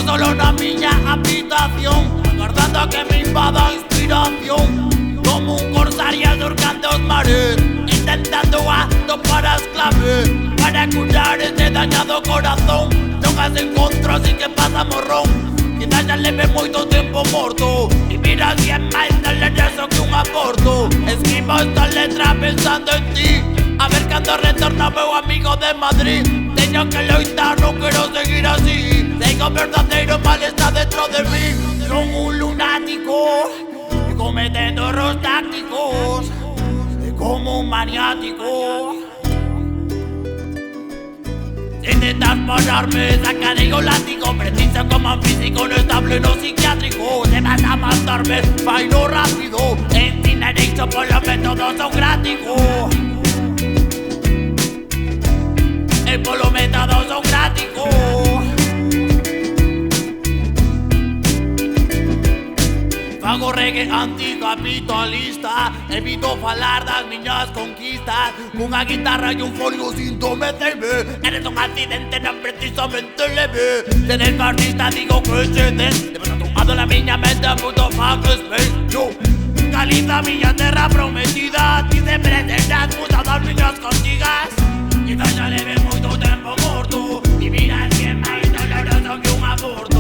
solo na miña habitación, agardando a que me invada a inspiración. Como un corsario surcando os mares, intentando atopar as claves para curar este dañado corazón. Non as encontro así que pasa morrón. Quizás ya leve moito tempo morto e mira si é máis eso que un aporto. Escribo esta letra pensando en ti, a ver cando retorna meu amigo de Madrid. Teño que loitar, non quero seguir así. Sei que o verdadeiro mal está dentro de mí. Son un lunático cometendo errores tácticos como un maniático. Si intentas pararme, sacaré un látigo. Preciso como un físico no estable, no psiquiátrico. Te vas a matarme, bailo rápido. En ti derecho por los métodos socráticos. Por los métodos socráticos. Fago reggae anticapitalista, evito falar das miñas conquistas. Cunha guitarra e un folio síntome teme. Eres un accidente non precisamente leve. Tener fascista digo que se den. Debes tomado la miña mente a puto fuck space. Yo, Galiza, miña terra prometida. Ti sempre terás muchas das miñas contigas. Quizás xa leve moito tempo morto. Vivir así é máis doloroso que un aborto.